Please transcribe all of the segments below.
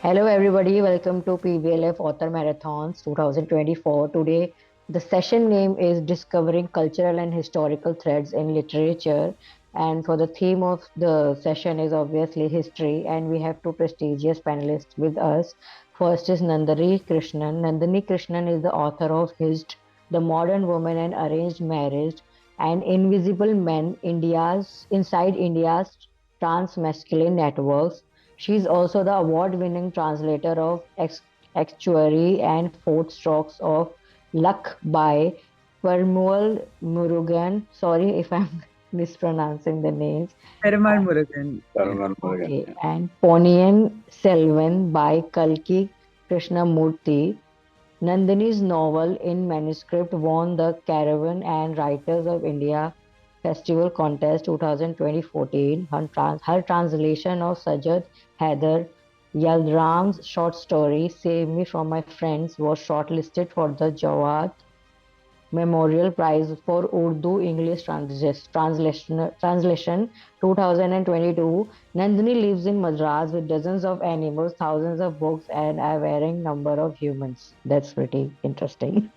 Hello, everybody. Welcome to PVLF Author Marathons 2024. Today, the session name is Discovering Cultural and Historical Threads in Literature. And for the theme of the session is obviously history. And we have two prestigious panelists with us. First is Nandini Krishnan. Nandini Krishnan is the author of Hist, The Modern Woman and Arranged Marriage, and Invisible Men, Inside India's Trans-Masculine Networks. She is also the award-winning translator of Actuary and Fourth Strokes of Luck by Permual Murugan. Sorry if I'm mispronouncing the names. Perumal Murugan. Okay, and Ponniyin Selvan by Kalki Krishnamurthy. Nandini's novel in manuscript won the Caravan and Writers of India Festival Contest 2014. Her translation of Sajjad Haider Yildirim's short story Save Me From My Friends was shortlisted for the Jawad Memorial Prize for Urdu English Translation 2022. Nandini lives in Madras with dozens of animals, thousands of books, and a varying number of humans. That's pretty interesting.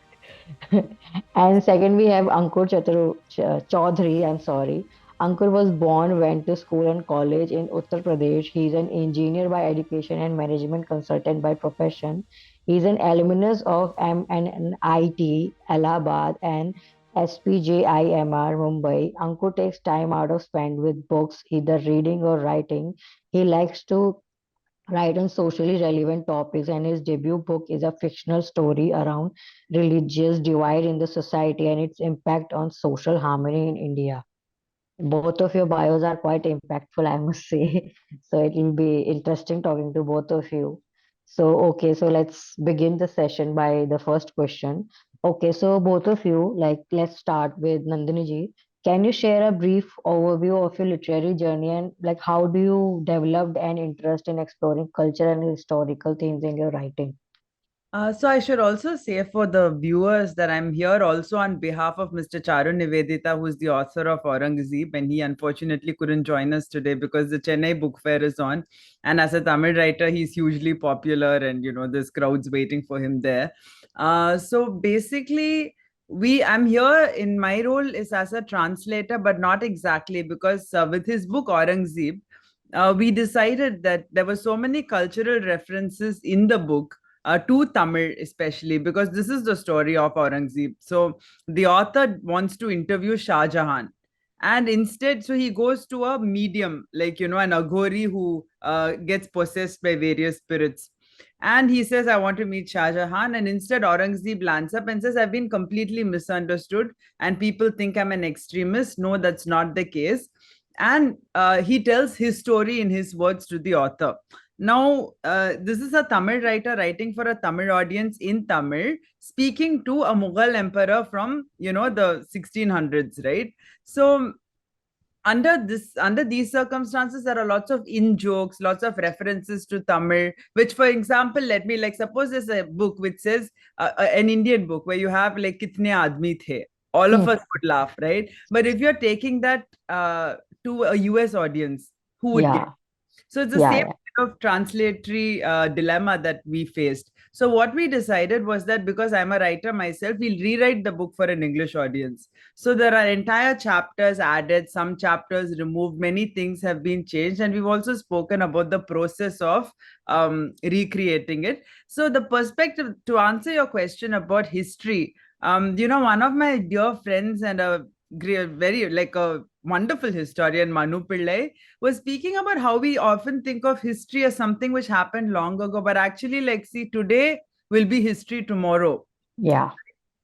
And second, we have Chaudhary. I'm sorry. Ankur was born, went to school and college in Uttar Pradesh. He's an engineer by education and management consultant by profession. He's an alumnus of MNIT Allahabad and SPJIMR Mumbai. Ankur takes time out of spend with books, either reading or writing. He likes to write on socially relevant topics, and his debut book is a fictional story around religious divide in the society and its impact on social harmony in India. Both of your bios are quite impactful, I must say. So it will be interesting talking to both of you. So, okay, so let's begin the session by the first question. Okay, so both of you, like, let's start with Nandini ji. Can you share a brief overview of your literary journey and like how do you develop an interest in exploring culture and historical themes in your writing? So I should also say for the viewers that I'm here also on behalf of Mr. Charu Nivedita, who's the author of Aurangzeb, and he unfortunately couldn't join us today because the Chennai Book Fair is on. And as a Tamil writer, he's hugely popular, and there's crowds waiting for him there. So basically, I'm here in my role is as a translator, but not exactly because with his book Aurangzeb, we decided that there were so many cultural references in the book to Tamil, especially because this is the story of Aurangzeb. So the author wants to interview Shah Jahan. And instead, so he goes to a medium, like, an Aghori who gets possessed by various spirits. And he says, I want to meet Shah Jahan. And instead, Aurangzeb lands up and says, I've been completely misunderstood. And people think I'm an extremist. No, that's not the case. And he tells his story in his words to the author. Now, this is a Tamil writer writing for a Tamil audience in Tamil, speaking to a Mughal emperor from, the 1600s, right? So, under these circumstances, there are lots of in jokes, lots of references to Tamil. Which, for example, let me like suppose there's a book which says an Indian book where you have like "Kitne aadmi the." All of Hmm. us would laugh, right? But if you're taking that to a US audience, who would get? Yeah, So it's the yeah, same yeah. kind of translatory dilemma that we faced. So what we decided was that because I'm a writer myself, we'll rewrite the book for an English audience. So there are entire chapters added, some chapters removed, many things have been changed, and we've also spoken about the process of recreating it. So the perspective to answer your question about history, one of my dear friends and a great, very like a wonderful historian, Manu Pillai, was speaking about how we often think of history as something which happened long ago, but actually, like, see, today will be history tomorrow. Yeah,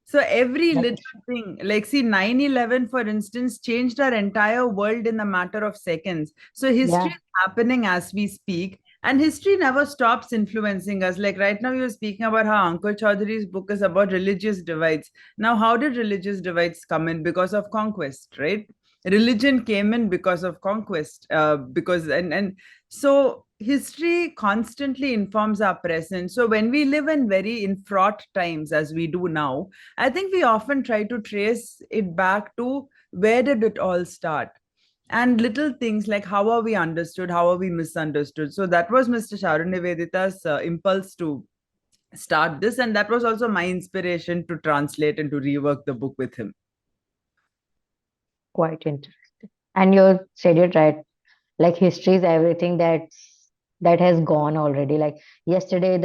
So every that little is thing, like see 9/11, for instance, changed our entire world in a matter of seconds. So history yeah. is happening as we speak, and history never stops influencing us. Like right now, you're speaking about how Ankur Chaudhary's book is about religious divides. Now, how did religious divides come in? Because of conquest, right? Religion came in because of conquest, because and so history constantly informs our present. So when we live in very in fraught times as we do now, I think we often try to trace it back to where did it all start? and little things like how are we understood, how are we misunderstood. So that was Mr. Sharon Nivedita's impulse to start this, and that was also my inspiration to translate and to rework the book with him. Quite interesting. And you said it right. Like history is everything that has gone already. Like yesterday,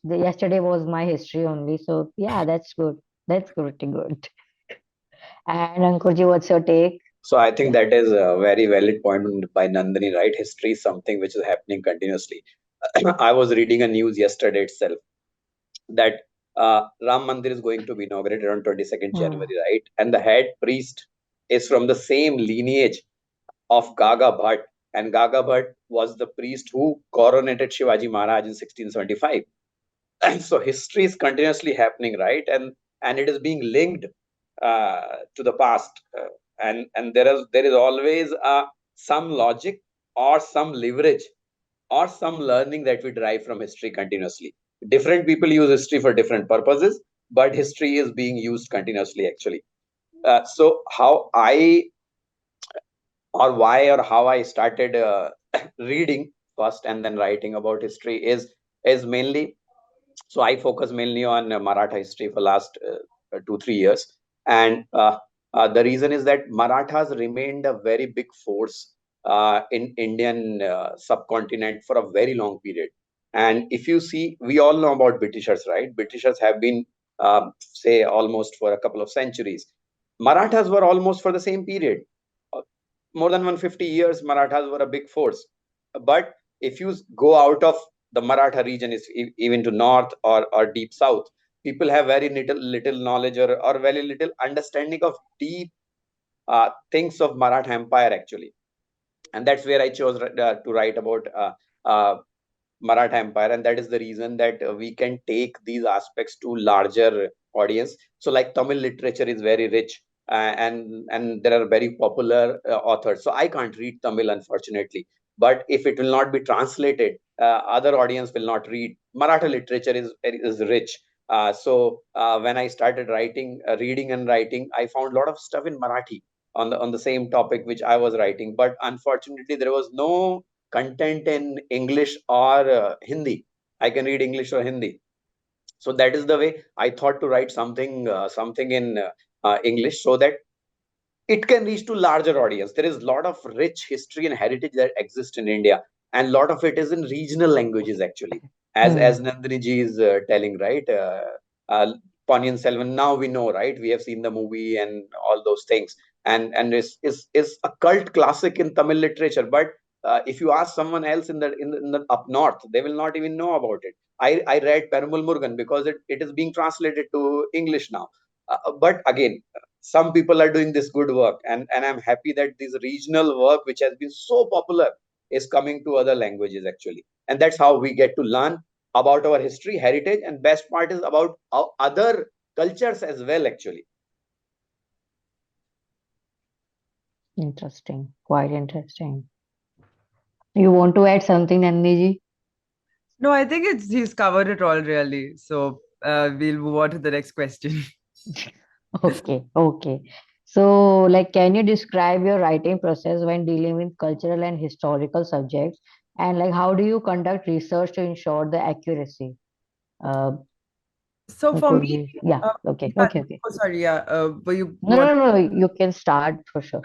yesterday was my history only. So yeah, that's good. That's pretty good. And Ankurji, what's your take? So I think Yeah. that is a very valid point by Nandini, right? History is something which is happening continuously. I was reading a news yesterday itself that Ram Mandir is going to be inaugurated on 22nd Hmm. January, right? And the head priest is from the same lineage of Gaga Bhatt. And Gaga Bhatt was the priest who coronated Shivaji Maharaj in 1675. So history is continuously happening, right? And it is being linked to the past. And there is always some logic or some leverage or some learning that we derive from history continuously. Different people use history for different purposes, but history is being used continuously actually. So how I or why or how I started reading first and then writing about history is mainly, so I focus mainly on Maratha history for last 2 3 years, and the reason is that Marathas remained a very big force in Indian subcontinent for a very long period. And if you see, we all know about Britishers, right? Britishers have been say almost for a couple of centuries. Marathas were almost for the same period. Uh, More than 150 years, Marathas were a big force. But if you go out of the Maratha region, is even to north or deep south, people have very little knowledge or very little understanding of deep things of Maratha Empire actually. And that's where I chose to write about uh, Maratha Empire, and that is the reason that we can take these aspects to larger audience. So, like Tamil literature is very rich, and there are very popular authors. So I can't read Tamil, unfortunately. But if it will not be translated, other audience will not read. Maratha literature is rich. So when I started reading and writing, I found a lot of stuff in Marathi on the same topic which I was writing. But unfortunately, there was no content in English or Hindi. I can read English or Hindi. So that is the way I thought to write something in English, so that it can reach to larger audience. There is a lot of rich history and heritage that exists in India, and a lot of it is in regional languages actually. Hmm. As Nandini ji is telling, right? Uh, Ponniyin Selvan. Now we know, right? We have seen the movie and all those things, and is a cult classic in Tamil literature. But if you ask someone else in the up north, they will not even know about it. I read Perumal Murugan because it is being translated to English now. But again, some people are doing this good work, and I'm happy that this regional work which has been so popular is coming to other languages actually. And that's how we get to learn about our history heritage, and best part is about our other cultures as well actually. Interesting. Quite interesting. You want to add something, Nandini? No, I think he's covered it all really. So we'll move on to the next question. Okay, okay. So, like, can you describe your writing process when dealing with cultural and historical subjects? And like, how do you conduct research to ensure the accuracy? Uh, So for me, Ankurji. Yeah, okay, yeah, okay, okay. oh, sorry, yeah, were you No, what? no, no, no, you can start for sure.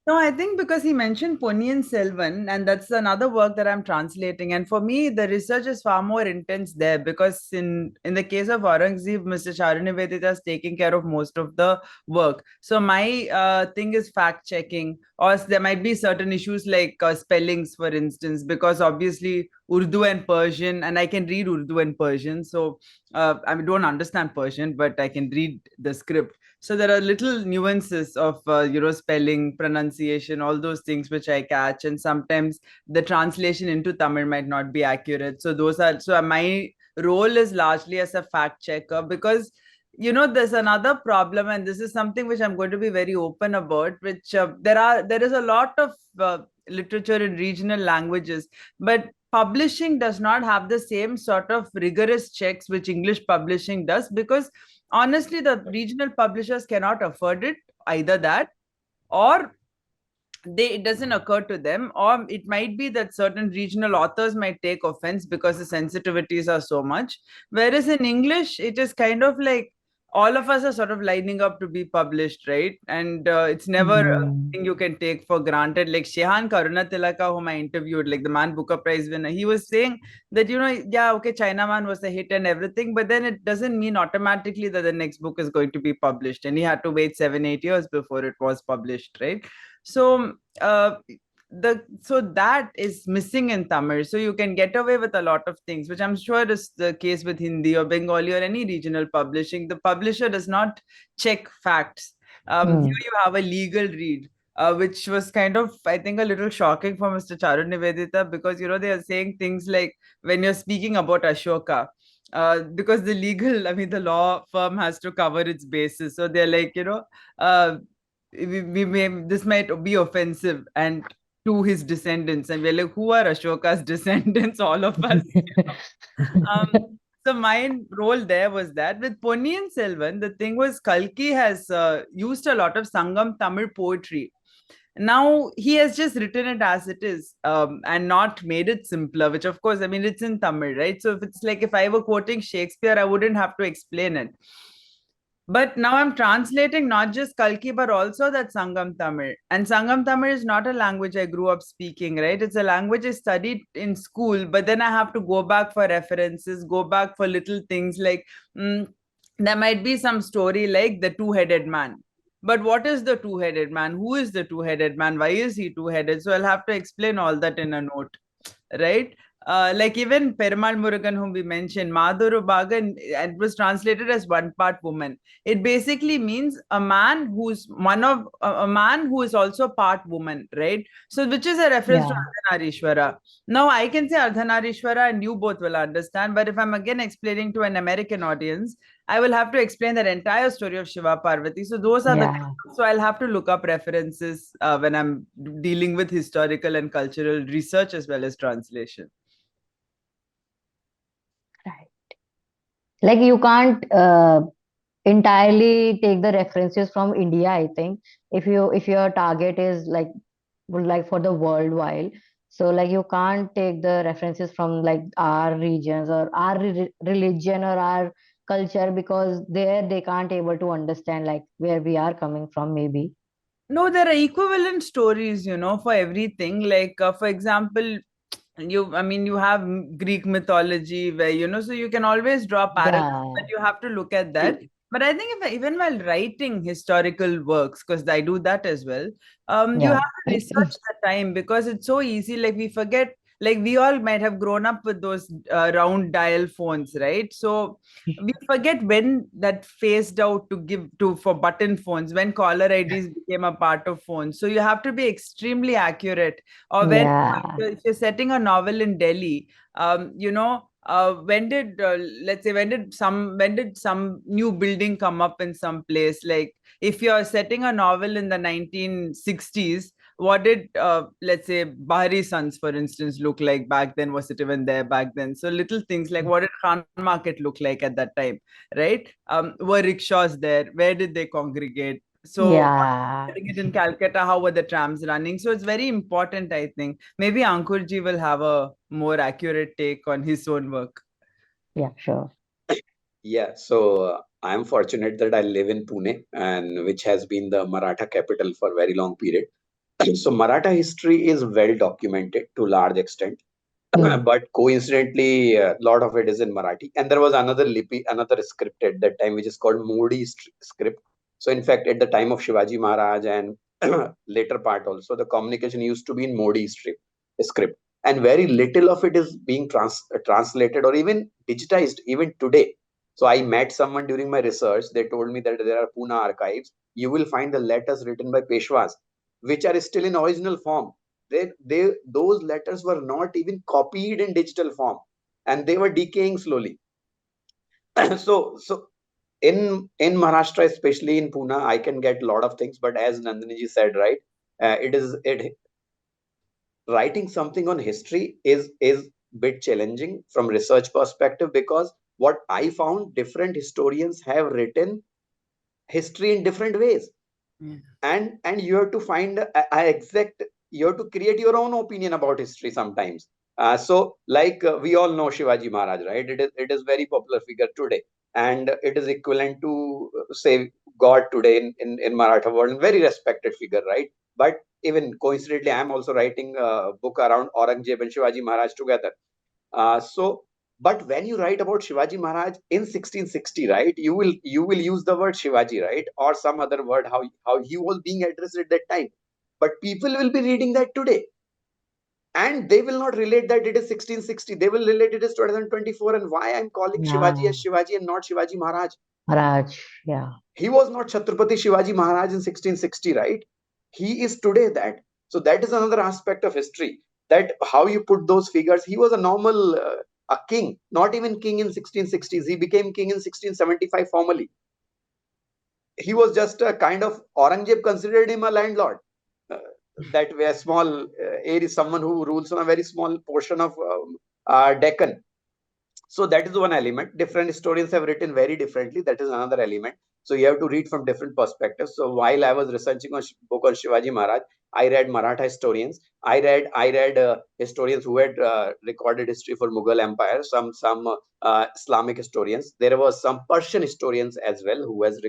No, I think because he mentioned Ponniyin Selvan, and that's another work that I'm translating. And for me, the research is far more intense there because in the case of Aurangzeb, Mr. Charunivedita is taking care of most of the work. So my thing is fact checking, or there might be certain issues like spellings, for instance, because obviously Urdu and Persian, and I can read Urdu and Persian. So I don't understand Persian, but I can read the script. So there are little nuances of spelling, pronunciation, all those things which I catch, and sometimes the translation into Tamil might not be accurate. So those are, so my role is largely as a fact checker, because there's another problem, and this is something which I'm going to be very open about, which there is a lot of literature in regional languages, but publishing does not have the same sort of rigorous checks which English publishing does, because honestly the regional publishers cannot afford it, either that, or it doesn't occur to them, or it might be that certain regional authors might take offense because the sensitivities are so much, whereas in English it is kind of like all of us are sort of lining up to be published, right? And it's never a Hmm. thing you can take for granted. Like Shehan Karunatilaka, whom I interviewed, like the Man Booker Prize winner, he was saying that, yeah, okay, Chinaman was a hit and everything, but then it doesn't mean automatically that the next book is going to be published, and he had to wait 7-8 years before it was published, right? So that is missing in Tamil. So you can get away with a lot of things, which I'm sure is the case with Hindi or Bengali or any regional publishing. The publisher does not check facts. Here Hmm. you have a legal read, which was kind of, I think, a little shocking for Mr. Charu Nivedita, because they are saying things like, when you're speaking about Ashoka, because the legal, I mean, the law firm has to cover its bases. So they're like, we may, this might be offensive and to his descendants, and we're like, who are Ashoka's descendants? All of us. So my role there was that with Ponniyin Selvan, the thing was Kalki has used a lot of Sangam Tamil poetry. Now he has just written it as it is, and not made it simpler, which of course, I mean, it's in Tamil, right? So if it's like if I were quoting Shakespeare, I wouldn't have to explain it. But now I'm translating not just Kalki, but also that Sangam Tamil. And Sangam Tamil is not a language I grew up speaking, right? It's a language I studied in school, but then I have to go back for references, go back for little things like there might be some story like the two-headed man. But what is the two-headed man? Who is the two-headed man? Why is he two-headed? So I'll have to explain all that in a note, right? Like even Perumal Murugan, whom we mentioned, Madhuru Bagan, it was translated as one part woman. It basically means a man who's a man who is also part woman, right? So which is a reference to Yeah. Ardhanarishwara. Now I can say Ardhanarishwara and you both will understand, but if I'm again explaining to an American audience, I will have to explain that entire story of Shiva Parvati. So those are the, Yeah. so I'll have to look up references when I'm dealing with historical and cultural research as well as translation. Right. Like you can't entirely take the references from India, I think. If your target is like for the worldwide, so like you can't take the references from like our regions or our religion or our culture, because there they can't able to understand like where we are coming from, maybe. No, there are equivalent stories, for everything. Like, for example, you have Greek mythology where, so you can always draw parallels, but Yeah. you have to look at that. But I think even while writing historical works, because I do that as well, you have Yeah. to research the time, because it's so easy. Like we forget, like we all might have grown up with those round dial phones, right? So we forget when that phased out to give to for button phones, when caller IDs became a part of phones. So you have to be extremely accurate. Or when Yeah. if you're setting a novel in Delhi, when did let's say when did some new building come up in some place? Like if you're setting a novel in the 1960s, what did let's say Bahari Sons, for instance, look like back then? Was it even there back then? So little things like, what did Khan Market look like at that time, right? Were rickshaws there? Where did they congregate? So Yeah. setting it in Calcutta, how were the trams running? So it's very important, I think. Maybe Ankurji will have a more accurate take on his own work. Yeah, sure. Yeah, so I'm fortunate that I live in Pune, and which has been the Maratha capital for a very long period. So Maratha history is well documented to large extent, Hmm. but coincidentally, a lot of it is in Marathi. And there was another lipi, another script at that time, which is called Modi script. So in fact, at the time of Shivaji Maharaj and later part also, the communication used to be in Modi script, and very little of it is being translated or even digitized even today. So I met someone during my research. They told me that there are Pune archives. You will find the letters written by Peshwas, which are still in original form. Those letters were not even copied in digital form, and they were decaying slowly. So in Maharashtra, especially in Pune, I can get a lot of things. But as Nandini ji said, right, it writing something on history is bit challenging from research perspective, because what I found, different historians have written history in different ways. and you have to find a exact, you have to create your own opinion about history sometimes. So like we all know Shivaji Maharaj, right? It is very popular figure today, and it is equivalent to say God today in Maratha world, very respected figure, right? But even coincidentally, I am also writing a book around Aurangzeb and Shivaji Maharaj together. So, but when you write about Shivaji Maharaj in 1660, right, you will use the word Shivaji, right, or some other word, how he was being addressed at that time. But people will be reading that today, and they will not relate that it is 1660. They will relate it is 2024, and why I'm calling Shivaji Yeah, as Shivaji and not Shivaji Maharaj. Raj. Yeah. He was not Chhatrapati Shivaji Maharaj in 1660, right? He is today that. So that is another aspect of history. That how you put those figures. He was a normal a king, not even king in 1660s. He became king in 1675 formally. He was just a kind of, Aurangzeb considered him a landlord. Uh, that way, a small area, someone who rules on a very small portion of Deccan. So that is one element. Different historians have written very differently. That is another element. So you have to read from different perspectives. So while I was researching on book on Shivaji Maharaj, I read Maratha historians. I read historians who had recorded history for Mughal Empire. Some Islamic historians. There was some Persian historians as well who has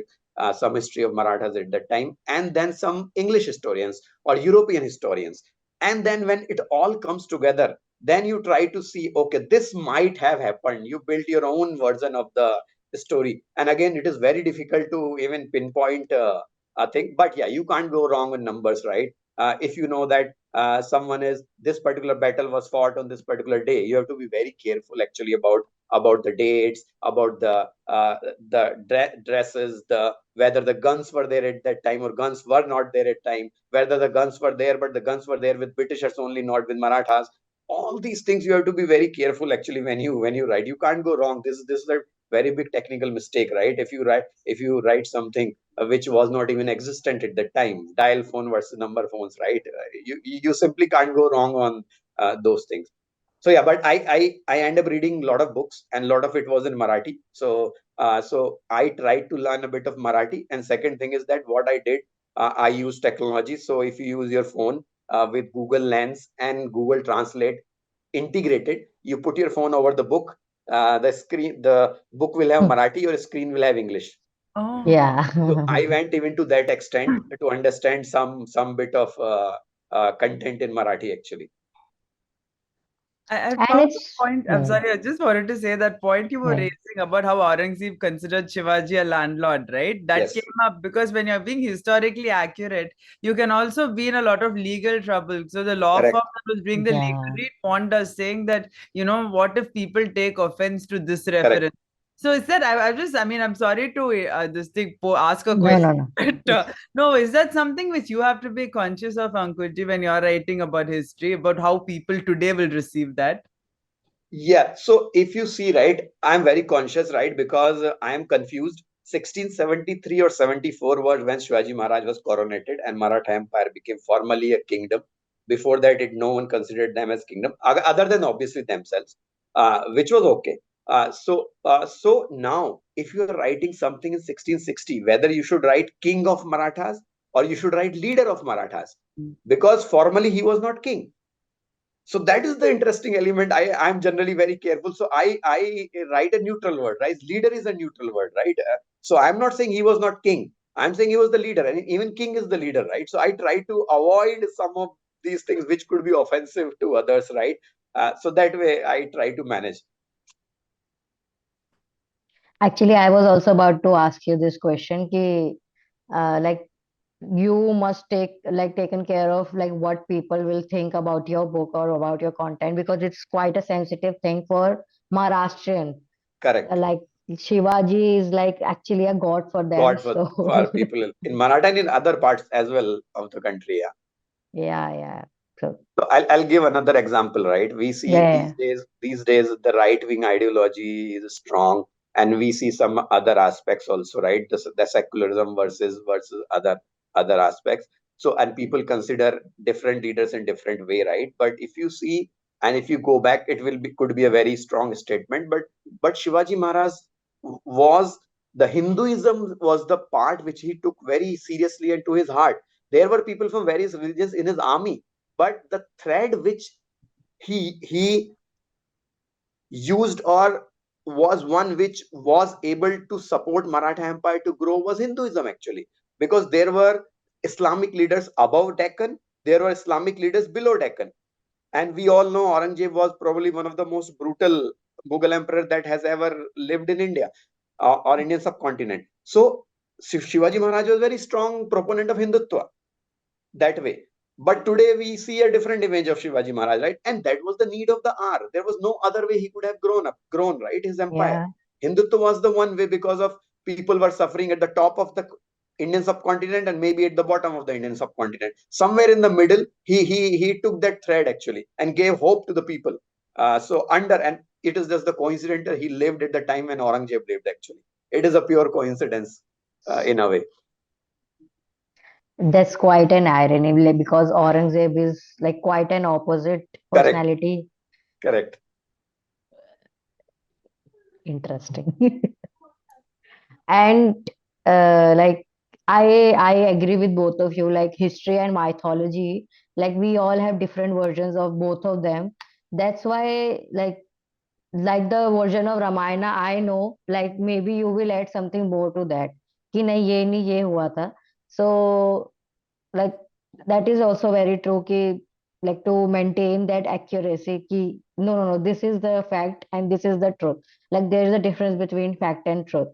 some history of Marathas at that time, and then some English historians or European historians. And then when it all comes together, then you try to see, okay, this might have happened. You build your own version of the story, and again, it is very difficult to even pinpoint a thing. But yeah, you can't go wrong with numbers, right? If you know that someone is, this particular battle was fought on this particular day, you have to be very careful actually about the dates, about the dresses, the whether the guns were there at that time or guns were not there at time, whether the guns were there but the guns were there with Britishers only, not with Marathas. All these things you have to be very careful actually when you write. You can't go wrong. This is a very big technical mistake, right? If you write something which was not even existent at that time, dial phone versus number phones, right? You simply can't go wrong on those things. So yeah, but I end up reading a lot of books, and a lot of it was in Marathi. So I tried to learn a bit of Marathi. And second thing is that what I did, I use technology. So if you use your phone with Google Lens and Google Translate integrated, you put your phone over the book, the book will have Marathi, your screen will have English. Oh. Yeah. So I went even to that extent to understand some bit of content in Marathi actually. I And found the it's point. I'm sorry, I just wanted to say that point you were yeah. raising about how Aurangzeb considered Shivaji a landlord, right? That Yes, came up because when you're being historically accurate, you can also be in a lot of legal trouble. So the law firm correct, that was doing the legal Yeah. read warned us, saying that, what if people take offense to this correct. reference? So is that I mean, I'm sorry to this thing ask a No, question, no, no. but It's no, is that something which you have to be conscious of, Ankurji, when you're writing about history, about how people today will receive that? Yeah, so if you see, right, I'm very conscious, right, because I am confused. 1673 or 74 was when Shivaji Maharaj was coronated and Maratha Empire became formally a kingdom. Before that, no one considered them as kingdom, other than obviously themselves, which was okay. So now, if you are writing something in 1660, whether you should write King of Marathas or you should write Leader of Marathas, because formally he was not king. So that is the interesting element. I'm generally very careful. So I write a neutral word, right? Leader is a neutral word, right? So I'm not saying he was not king. I'm saying he was the leader, and even king is the leader, right? So I try to avoid some of these things which could be offensive to others, right? So that way I try to manage. actually I was also about to ask you this question ki like you must take like taken care of like what people will think about your book or about your content because it's quite a sensitive thing for Maharashtrian. Correct. Like Shivaji is like actually a god for them. God for So people in Maratha and in other parts as well of the country. Yeah. yeah, yeah. So So I'll give another example, right? We see yeah, these days the right wing ideology is strong, and we see some other aspects also, right? The secularism versus other aspects. So and people consider different leaders in different way, right? But if you see and if you go back, it will be could be a very strong statement. But Shivaji Maharaj was The Hinduism was the part which he took very seriously and to his heart. There were people from various religions in his army, but the thread which he used, or was one which was able to support Maratha Empire to grow, was Hinduism actually, because there were Islamic leaders above Deccan, there were Islamic leaders below Deccan, and we all know Aurangzeb was probably one of the most brutal Mughal emperor that has ever lived in India, or Indian subcontinent. So Shivaji Maharaj was a very strong proponent of Hindutva that way. But today we see a different image of Shivaji Maharaj, right? And that was the need of the hour. There was no other way he could have grown, right? His empire. Yeah. Hindutva was the one way, because of people were suffering at the top of the Indian subcontinent and maybe at the bottom of the Indian subcontinent. Somewhere in the middle, he took that thread actually and gave hope to the people. And it is just the coincidental he lived at the time when Aurangzeb lived actually. It is a pure coincidence in a way. That's quite an irony, like, because Aurangzeb is like quite an opposite Correct, personality. correct. Interesting. And like I agree with both of you. Like history and mythology, like we all have different versions of both of them. That's why like the version of Ramayana I know, like maybe you will add something more to that. कि नहीं ये हुआ था. So like that is also very true कि like to maintain that accuracy कि no, this is the fact and this is the truth. Like there is a difference between fact and truth.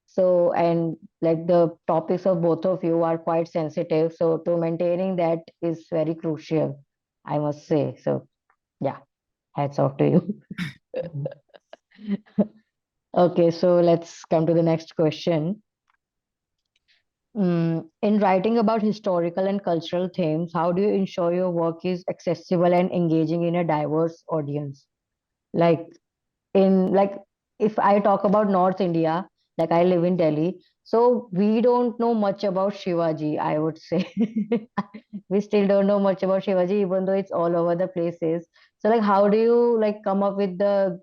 So and like the topics of both of you are quite sensitive, so to maintaining that is very crucial, I must say. So yeah, hats off to you. Okay, so let's come to the next question. In writing about historical and cultural themes, how do you ensure your work is accessible and engaging in a diverse audience? Like like if I talk about North India, like I live in Delhi, so we don't know much about Shivaji, I would say. We still don't know much about Shivaji, even though it's all over the places. So like how do you like come up with the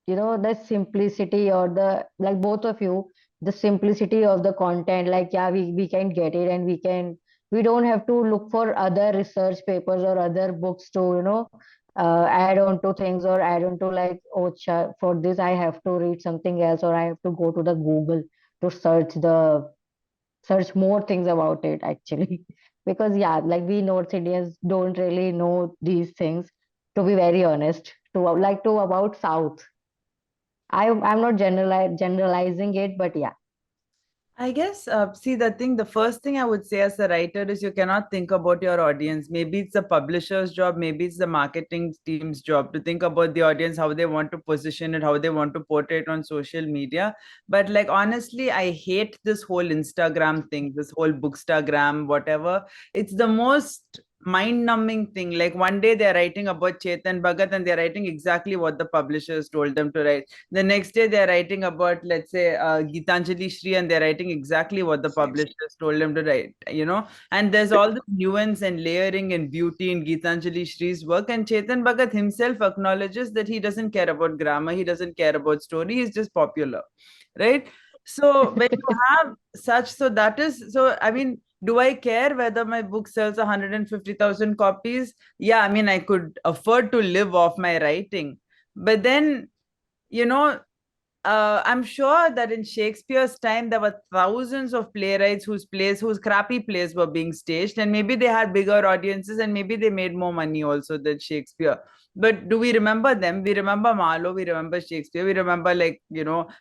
the simplicity, or the like both of you, the simplicity of the content, like yeah, we can get it, and we don't have to look for other research papers or other books to add on to things, or add on to like, oh for this I have to read something else, or I have to go to the Google to search more things about it actually. Because yeah, like we North Indians don't really know these things, to be very honest, to about South. I'm not generalizing it, but yeah. I guess, see, the thing, the first thing I would say as a writer is you cannot think about your audience. Maybe it's the publisher's job, maybe it's the marketing team's job to think about the audience, how they want to position it, how they want to portray it on social media. But like, honestly, I hate this whole Instagram thing, this whole Bookstagram, whatever. It's the most mind-numbing thing. Like one day they're writing about Chetan Bhagat and they're writing exactly what the publishers told them to write. The next day they're writing about, let's say, Gitanjali Shri, and they're writing exactly what the publishers told them to write, and there's all this nuance and layering and beauty in Gitanjali Shri's work, and Chetan Bhagat himself acknowledges that he doesn't care about grammar, he doesn't care about story, he's just popular, right? So when you have such, so that is, so I mean, do I care whether my book sells 150,000 copies? Yeah, I mean, I could afford to live off my writing, but then, you know, I'm sure that in Shakespeare's time, there were thousands of playwrights whose crappy plays were being staged, and maybe they had bigger audiences, and maybe they made more money also than Shakespeare. But do we remember them? We remember Marlowe, we remember Shakespeare, we remember, like,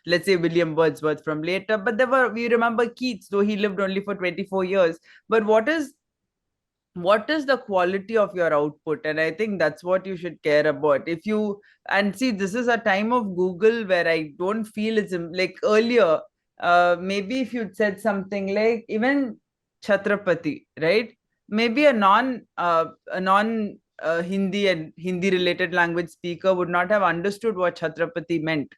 let's say William Wordsworth from later. But we remember Keats, though he lived only for 24 years. But what is the quality of your output? And I think that's what you should care about. If you And see, this is a time of Google where I don't feel it's like earlier. Maybe if you'd said something like even Chhatrapati, right? Maybe a non Hindi and Hindi related language speaker would not have understood what Chhatrapati meant.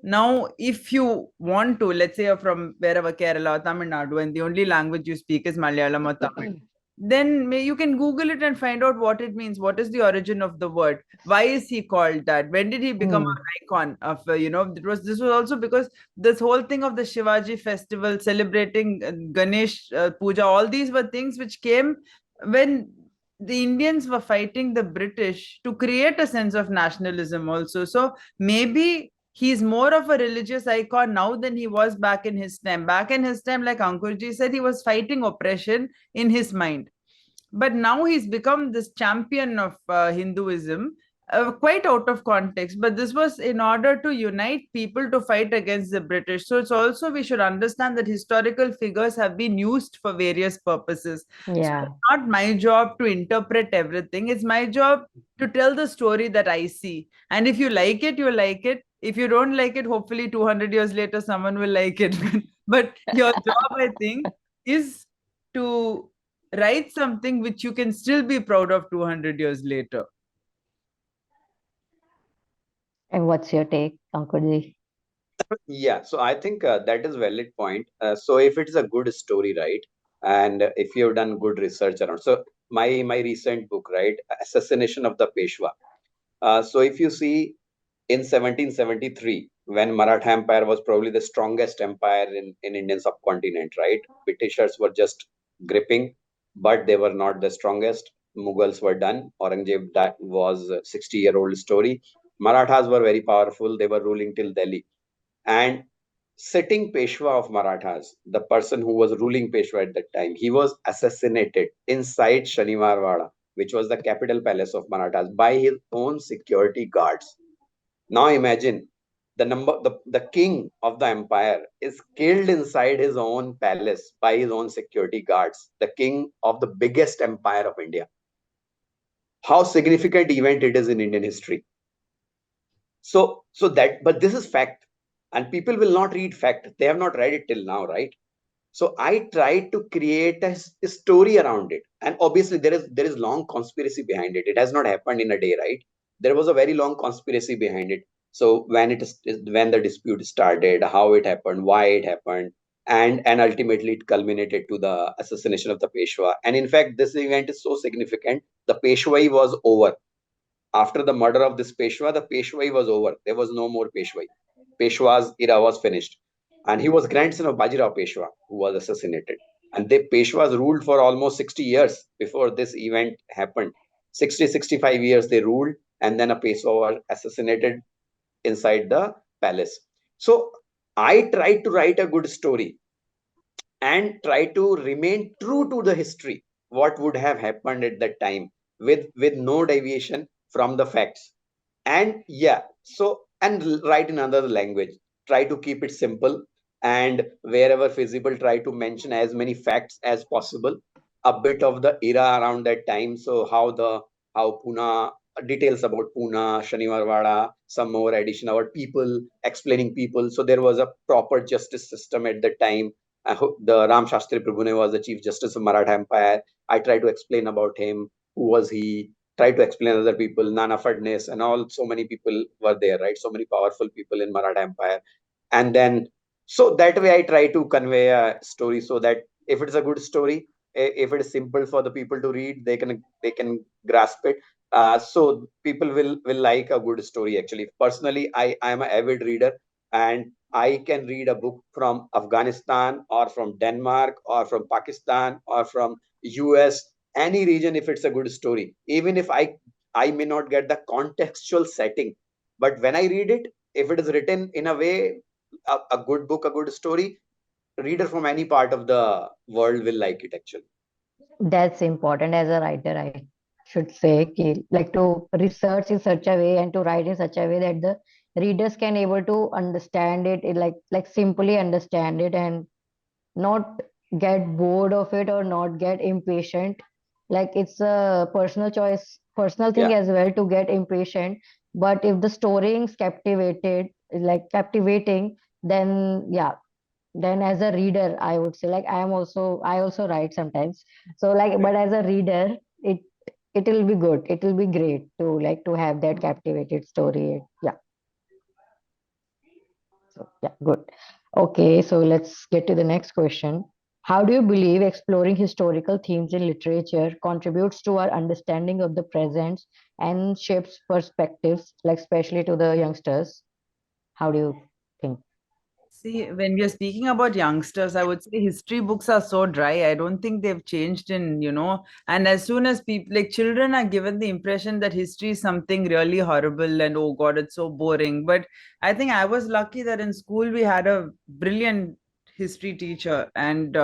Now, if you want to, let's say you're from wherever, Kerala or Tamil Nadu, and the only language you speak is Malayalam or Tamil, then you can Google it and find out what it means. What is the origin of the word? Why is he called that? When did he become Hmm. an icon of, this was also because this whole thing of the Shivaji festival celebrating Ganesh Puja, all these were things which came when the Indians were fighting the British to create a sense of nationalism also. So maybe he's more of a religious icon now than he was back in his time. Back in his time, like Ankurji said, he was fighting oppression in his mind. But now he's become this champion of Hinduism, quite out of context. But this was in order to unite people to fight against the British. So it's also, we should understand that historical figures have been used for various purposes. So Yeah. it's not my job to interpret everything. It's my job to tell the story that I see. And if you like it, you like it. If you don't like it, hopefully 200 years later, someone will like it. But your job, I think, is to write something which you can still be proud of 200 years later. And what's your take, Ankur? Yeah, so I think that is valid point. So if it's a good story, right, and if you've done good research around, so my recent book, right, Assassination of the Peshwa. So if you see in 1773, when Maratha Empire was probably the strongest empire in Indian subcontinent, right, Britishers were just gripping, but they were not the strongest. Mughals were done. Aurangzeb, that was a 60-year-old story. Marathas were very powerful. They were ruling till Delhi. And sitting Peshwa of Marathas, the person who was ruling Peshwa at that time, he was assassinated inside Shaniwarwada, which was the capital palace of Marathas, by his own security guards. Now imagine the king of the empire is killed inside his own palace by his own security guards, the king of the biggest empire of India. How significant event it is in Indian history. So that, but this is fact, and people will not read fact. They have not read it till now, right? So I tried to create a story around it, and obviously there is long conspiracy behind it. It has not happened in a day, right? There was a very long conspiracy behind it. So when the dispute started, how it happened, why it happened, and ultimately it culminated to the assassination of the Peshwa. And in fact, this event is so significant. The Peshwai was over. After the murder of this Peshwa, the Peshwai was over. There was no more Peshwai. Peshwa's era was finished. And he was grandson of Bajirao Peshwa, who was assassinated. And the Peshwas ruled for almost 60 years before this event happened. 60, 65 years they ruled, and then a Peshwa was assassinated inside the palace. So I tried to write a good story and try to remain true to the history, what would have happened at that time, with no deviation from the facts. And yeah, so and write in another language, try to keep it simple, and wherever feasible try to mention as many facts as possible, a bit of the era around that time. So how Pune, details about Pune, Shaniwarwada, some more addition about people, explaining people. So there was a proper justice system at the time. The Ram Shastri Prabhune was the chief justice of Maratha Empire. I try to explain about him, who was he, try to explain other people, Nana Fadnes and all. So many people were there, right? So many powerful people in Maratha Empire. And then, so that way I try to convey a story, so that if it's a good story, if it is simple for the people to read, they can grasp it. So people will like a good story. Actually, personally, I am an avid reader, and I can read a book from Afghanistan or from Denmark or from Pakistan or from US, any region, if it's a good story, even if I may not get the contextual setting, but when I read it, if it is written in a way, a good book, a good story, reader from any part of the world will like it actually. That's important as a writer, I should say, like to research in such a way and to write in such a way that the readers can able to understand it, like simply understand it and not get bored of it or not get impatient. Like it's a personal choice, personal thing Yeah, as well to get impatient. But if the story is captivating, then yeah, then as a reader, I would say, like I also write sometimes. So like, but as a reader, it will be good. It will be great to like to have that captivated story. Yeah. So yeah, good. Okay, so let's get to the next question. How do you believe exploring historical themes in literature contributes to our understanding of the present and shapes perspectives, like especially to the youngsters? How do you think? See, when we are speaking about youngsters, I would say history books are so dry. I don't think they've changed and as soon as people, like children, are given the impression that history is something really horrible and oh God, it's so boring. But I think I was lucky that in school we had a brilliant history teacher, and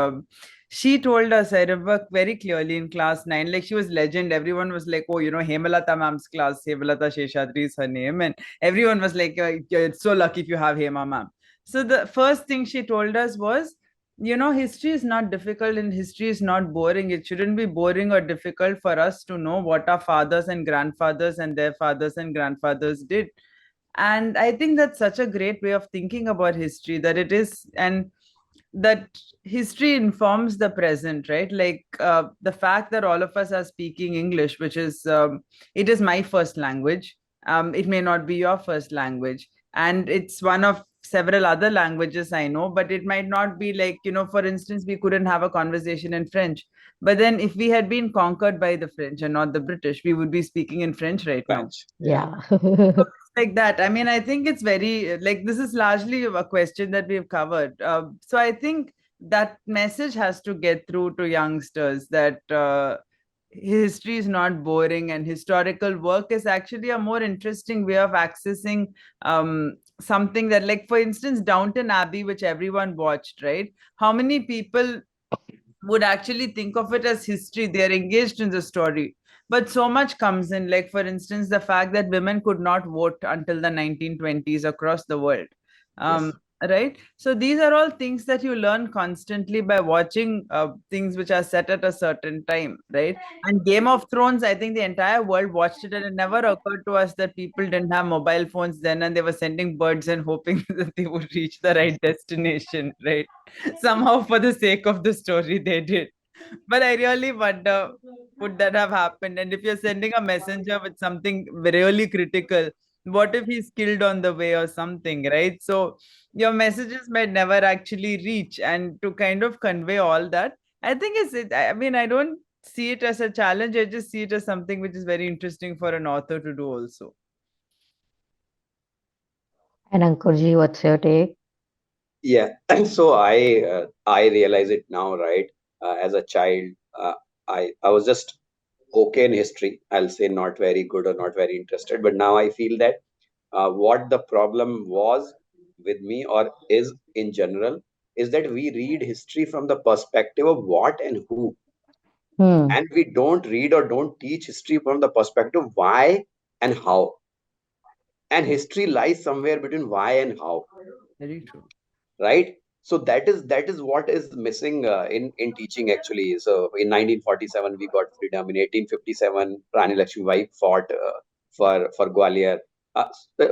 she told us, I remember very clearly in class 9, like she was legend. Everyone was like, oh, Hemalata ma'am's class, Hemalata Sheshadri is her name. And everyone was like, it's so lucky if you have Hema ma'am. So the first thing she told us was, history is not difficult and history is not boring. It shouldn't be boring or difficult for us to know what our fathers and grandfathers and their fathers and grandfathers did. And I think that's such a great way of thinking about history, that it is, and that history informs the present, right? Like the fact that all of us are speaking English, which is, it is my first language. It may not be your first language, and it's one of several other languages I know, but it might not be, like, for instance, we couldn't have a conversation in French. But then if we had been conquered by the French and not the British, we would be speaking in French right now. French. Yeah. Yeah. Like that. I mean, I think it's very, like, this is largely a question that we've covered. So I think that message has to get through to youngsters, that history is not boring, and historical work is actually a more interesting way of accessing something that, like, for instance, Downton Abbey, which everyone watched, right? How many people would actually think of it as history? They're engaged in the story, but so much comes in, like for instance the fact that women could not vote until the 1920s across the world. um, Yes. right, so these are all things that you learn constantly by watching things which are set at a certain time, right? And Game of Thrones, I think the entire world watched it, and it never occurred to us that people didn't have mobile phones then, and they were sending birds and hoping that they would reach the right destination, right? Somehow, for the sake of the story, they did. But I really wonder, would that have happened? And if you're sending a messenger with something really critical, what if he's killed on the way or something, right? So your messages might never actually reach. And to kind of convey all that, I think is it. I mean, I don't see it as a challenge. I just see it as something which is very interesting for an author to do also. And Ankurji, what's your take? Yeah. And so I realize it now, right? As a child, I was just okay in history. I'll say not very good or not very interested. But now I feel that what the problem was with me, or is in general, is that we read history from the perspective of what and who, Hmm. and we don't read or don't teach history from the perspective why and how. And history lies somewhere between why and how, Very true. right? So that is what is missing in teaching actually. So in 1947 we got freedom. In 1857 Rani Lakshmibai fought for Gwalior, uh,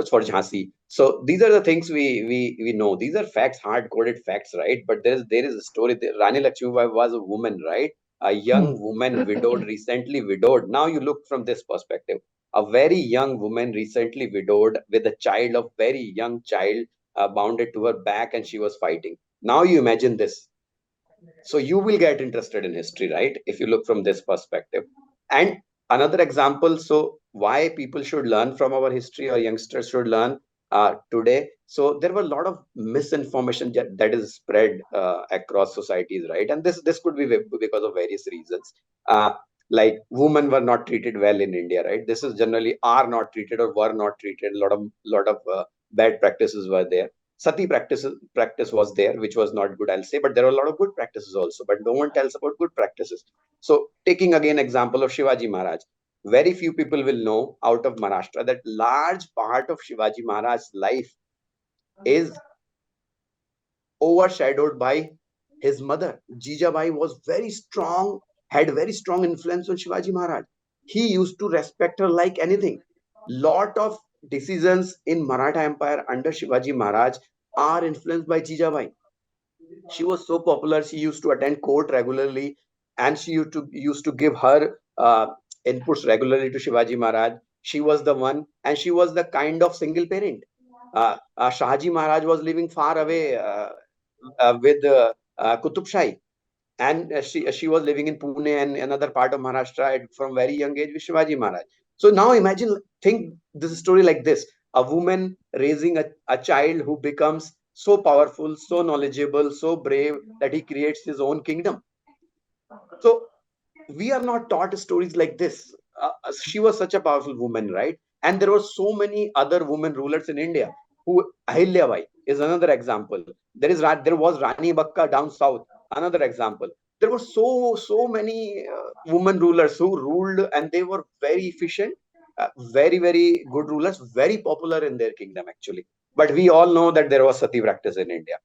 for Jhansi. So these are the things we know. These are facts, hard coded facts, right? But there is a story there. Rani Lakshmibai was a woman, right? A young Hmm. woman, widowed, recently widowed. Now you look from this perspective. A very young woman, recently widowed, with a child, of very young child, bounded to her back, and she was fighting. Now you imagine this. So you will get interested in history, right? If you look from this perspective. And another example, so why people should learn from our history, or youngsters should learn today. So there were a lot of misinformation that is spread across societies, right? And this could be because of various reasons. Uh, like women were not treated well in India, right? This is generally are not treated or were not treated. A lot of bad practices were there. Sati practice was there, which was not good, I'll say, but there are a lot of good practices also. But no one tells about good practices. So taking again example of Shivaji Maharaj, very few people will know out of Maharashtra that large part of Shivaji Maharaj's life is overshadowed by his mother. Jijabai was very strong, had very strong influence on Shivaji Maharaj. He used to respect her like anything. Lot of decisions in Maratha Empire under Shivaji Maharaj are influenced by Jijabai. She was so popular. She used to attend court regularly, and she used to give her inputs regularly to Shivaji Maharaj. She was the one, and she was the kind of single parent. Shahaji Maharaj was living far away with Qutub Shahi. and she was living in Pune and another part of Maharashtra from very young age with Shivaji Maharaj. So now imagine, think this story like this: a woman raising a child who becomes so powerful, so knowledgeable, so brave that he creates his own kingdom. So we are not taught stories like this. She was such a powerful woman, right? And there were so many other women rulers in India. Who Ahilyabai is another example. There was Rani Bakka down south, another example. There were so many women rulers who ruled, and they were very efficient, very good rulers, very popular in their kingdom actually. But we all know that there was sati practice in India.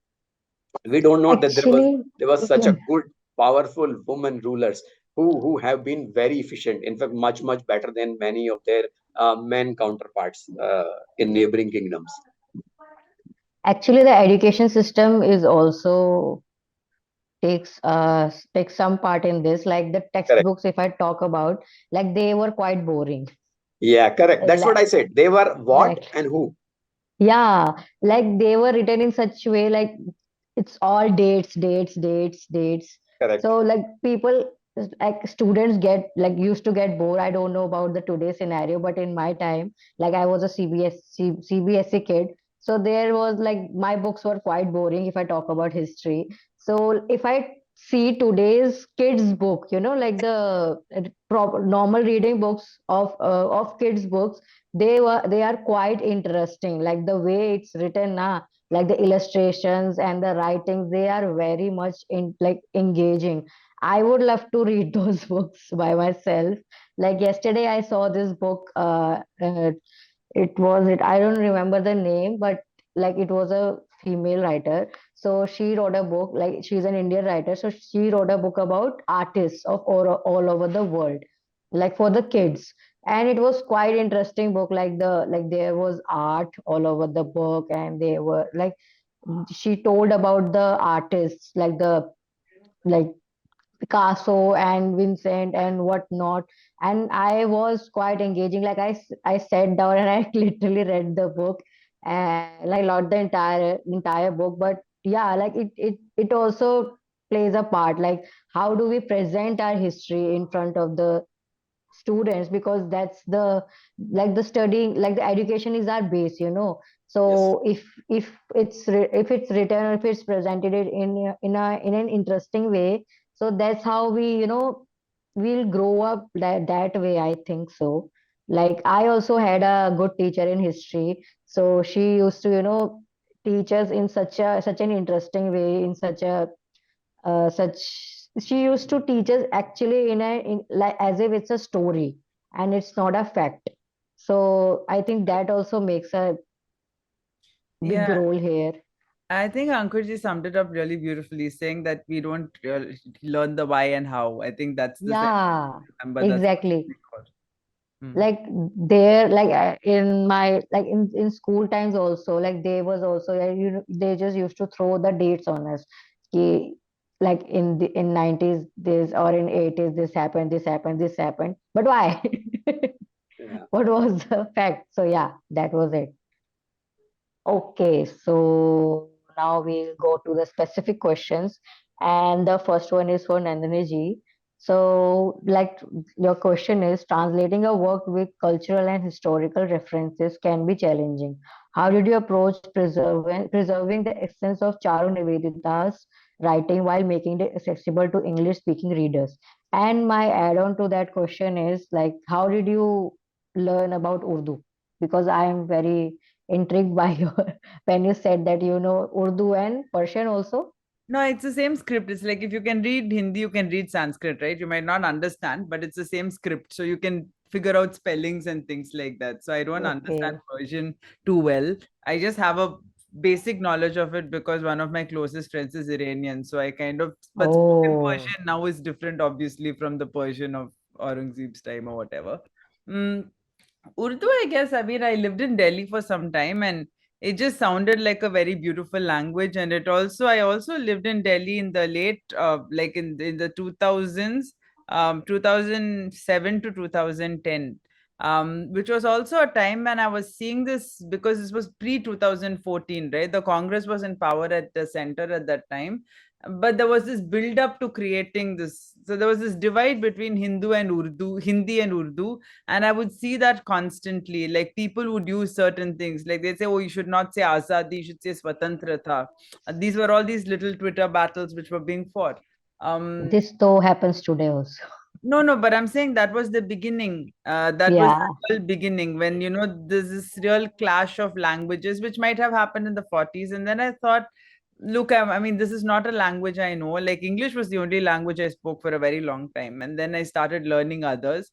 We don't know that Actually, there was such a good powerful women rulers who have been very efficient, in fact much better than many of their men counterparts in neighboring kingdoms. actually, the education system is also takes some part in this. Like the Correct. textbooks, if I talk about, like they were quite boring. Yeah, correct, that's what Like, I said. They were what exactly. and who. Yeah, like they were written in such way, like it's all dates, dates, dates, dates. Correct. So like people, like students get like used to get bored. I don't know about the today scenario, but in my time, like I was a CBSE kid, so there was like my books were quite boring if I talk about history. So if I see today's kids book, like the normal reading books of kids books, they are quite interesting, like the way it's written now, like the illustrations and the writings, they are very much in like engaging. I would love to read those books by myself. Like yesterday I saw this book, it was it I don't remember the name, but like it was a female writer. So she wrote a book, like she's an Indian writer, so she wrote a book about artists of all over the world, like for the kids. And it was quite interesting book, like there was art all over the book, and they were like she told about the artists, like Picasso and Vincent and whatnot. And I was quite engaging. Like I sat down and I literally read the book, and like not the entire book, but yeah, like it also plays a part. Like how do we present our history in front of the students, because that's the like the studying, like the education is our base. Yes. So if it's written, if it's presented it in an interesting way, so that's how we'll grow up that way, I think so. Like I also had a good teacher in history, so she used to teach us in such an interesting way, in such she used to teach us actually in like as if it's a story and it's not a fact. So I think that also makes a big Yeah, role here. I think Ankurji summed it up really beautifully, saying that we don't really learn the why and how. I think that's the sentence. Yeah, Remember, that's what exactly. we call. Hmm. Like there, like in my like in school times also, like there was also they just used to throw the dates on us. Ki, like in 90s this, or in 80s this happened, this happened, this happened, but why? Yeah. What was the fact? So yeah, that was it. Okay, so now we'll go to the specific questions. And the first one is for Nandini ji. So, like your question is, translating a work with cultural and historical references can be challenging. How did you approach preserving the essence of Charu Nivedita's writing while making it accessible to English speaking readers? And my add-on to that question is like, how did you learn about Urdu? Because I am very intrigued by your when you said that you know Urdu and Persian also. No, it's the same script. It's like if you can read Hindi, you can read Sanskrit, right? You might not understand, but it's the same script. So you can figure out spellings and things like that. So I don't understand Okay. Persian too well. I just have a basic knowledge of it because one of my closest friends is Iranian. So I kind of, but spoken Oh, Persian now is different, obviously, from the Persian of Aurangzeb's time or whatever. Mm, Urdu, I guess. I mean, I lived in Delhi for some time and it just sounded like a very beautiful language. And I also lived in Delhi in the late, like in the 2000s, 2007 to 2010, which was also a time when I was seeing this because this was pre 2014, right? The Congress was in power at the center at that time. but there was this build up to creating this. So there was this divide between Hindi and Urdu, and I would see that constantly. Like people would use certain things, like they'd say, "Oh, you should not say azadi, you should say swatantrata." These were all these little Twitter battles which were being fought. Um, This though happens today also. no, no, but I'm saying that was the beginning. That was Yeah, the real beginning when, there's this real clash of languages, which might have happened in the 40s. And then I thought, look, I mean, this is not a language I know. Like English was the only language I spoke for a very long time. And then I started learning others.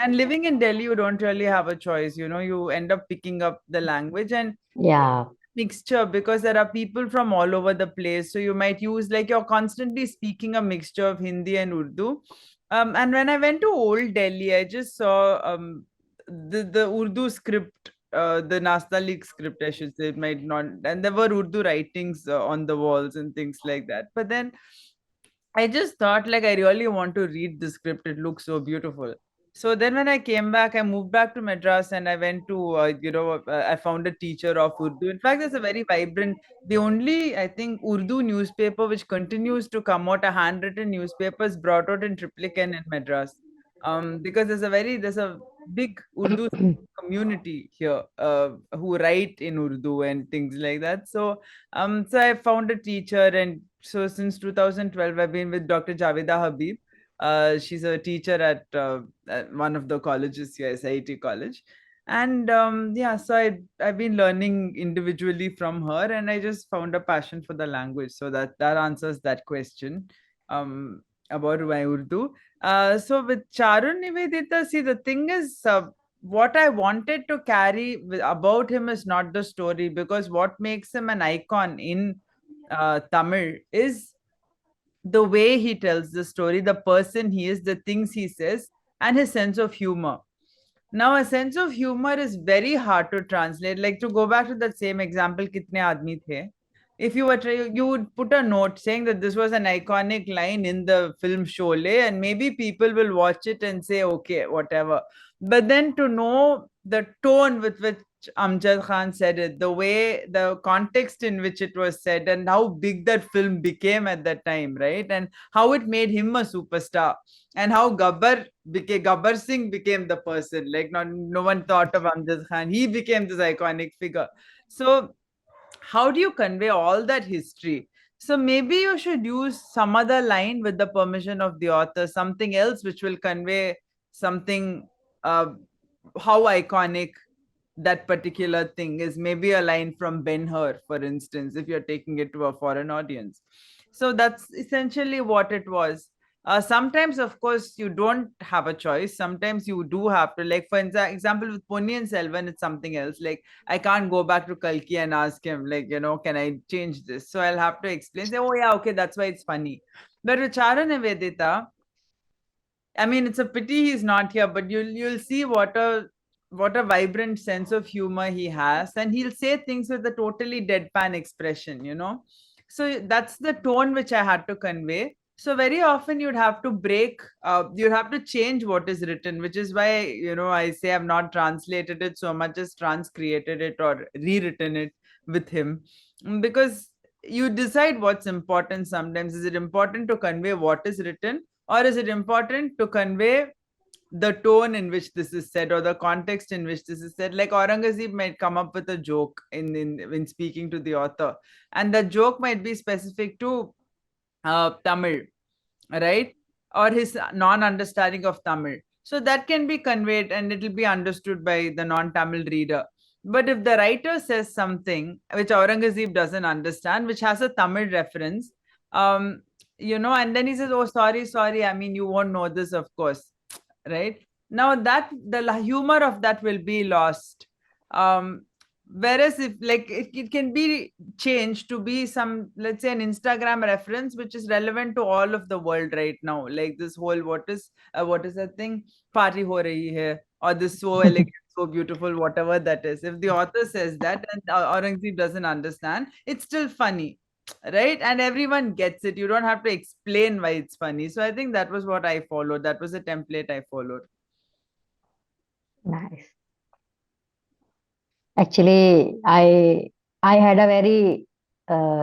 And living in Delhi, you don't really have a choice. You end up picking up the language. And yeah, mixture because there are people from all over the place. So you might use, like, you're constantly speaking a mixture of Hindi and Urdu. And when I went to Old Delhi, I just saw the Urdu script, the Nastaliq script, I should say. It might not, and there were Urdu writings on the walls and things like that. But then I just thought, like, I really want to read the script. It looks so beautiful. So then when I came back, I moved back to Madras and I went to, I found a teacher of Urdu. In fact, there's a very vibrant, the only, I think, Urdu newspaper which continues to come out, a handwritten newspaper, is brought out in Triplicane in Madras. Because there's a big Urdu community here who write in Urdu and things like that. So I found a teacher, and so since 2012, I've been with Dr. Javeda Habib. She's a teacher at one of the colleges here, SIT College. And yeah, so I've been learning individually from her, and I just found a passion for the language. So that answers that question about my Urdu. So with Charun Nivedita, see, the thing is, what I wanted to carry about him is not the story, because what makes him an icon in Tamil is the way he tells the story, the person he is, the things he says, and his sense of humor. Now, a sense of humor is very hard to translate. Like, to go back to that same example, kitne aadmi the? If you you would put a note saying that this was an iconic line in the film Sholay, and maybe people will watch it and say, okay, whatever. But then to know the tone with which Amjad Khan said it, the way, the context in which it was said, and how big that film became at that time, right? And how it made him a superstar, and how Gabbar Singh became the person. Like, no one thought of Amjad Khan. He became this iconic figure. So how do you convey all that history? So maybe you should use some other line with the permission of the author, something else which will convey something, uh, how iconic that particular thing is. Maybe a line from Ben Hur, for instance, if you're taking it to a foreign audience. So that's essentially what it was. Sometimes, of course, you don't have a choice. Sometimes you do have to, like, for example, with Ponniyin Selvan, it's something else. Like, I can't go back to Kalki and ask him, like, can I change this? So I'll have to explain, say, oh, yeah, okay, that's why it's funny. But with Chara Nivedita, I mean, it's a pity he's not here, but you'll see what a vibrant sense of humor he has, and he'll say things with a totally deadpan expression. So that's the tone which I had to convey. So very often you'd have to change what is written, which is why I say I've not translated it so much as transcreated it or rewritten it with him. Because you decide what's important. Sometimes is it important to convey what is written, or is it important to convey the tone in which this is said, or the context in which this is said? Like, Aurangzeb might come up with a joke in speaking to the author, and the joke might be specific to Tamil, right? Or his non-understanding of Tamil. So that can be conveyed and it will be understood by the non-Tamil reader. But if the writer says something which Aurangzeb doesn't understand, which has a Tamil reference, and then he says, "Oh, sorry, sorry. I mean, you won't know this, of course." Right? Now that the humor of that will be lost. Whereas if, like, it can be changed to be some, let's say, an Instagram reference which is relevant to all of the world right now, like this whole, what is that thing, party ho rahi hai, or this so elegant, so beautiful, whatever that is. If the author says that and Aurangzeb doesn't understand, it's still funny, right? And everyone gets it. You don't have to explain why it's funny. So I think that was what I followed. That was a template I followed. nice. Actually, I had a very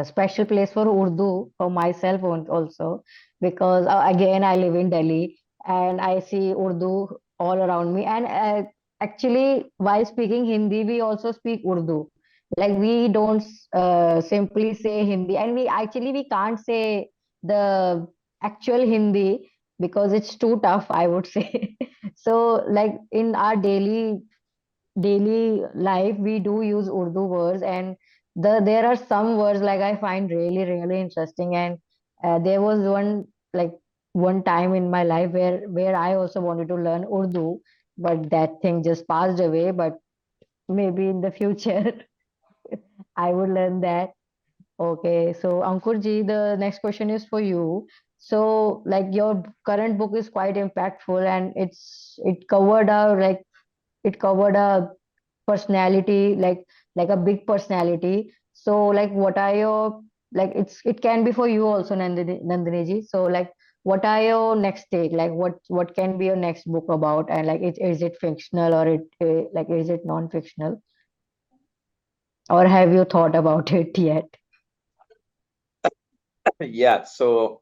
special place for Urdu for myself also, because again I live in Delhi and I see Urdu all around me. And actually, while speaking Hindi, we also speak Urdu. Like we don't simply say Hindi, and we can't say the actual Hindi because it's too tough, I would say. So, like in our daily life we do use Urdu words, and there are some words like I find really interesting. And there was like one time in my life where I also wanted to learn Urdu, but that thing just passed away. But maybe in the future I would learn that. Okay, so Ankur ji, the next question is for you. So like your current book is quite impactful, and it covered a personality, like a big personality. So like what are your, like it can be for you also, Nandini ji. So like what are your next take, like what can be your next book about, and like is it fictional, or like is it non-fictional, or have you thought about it yet? Yeah, so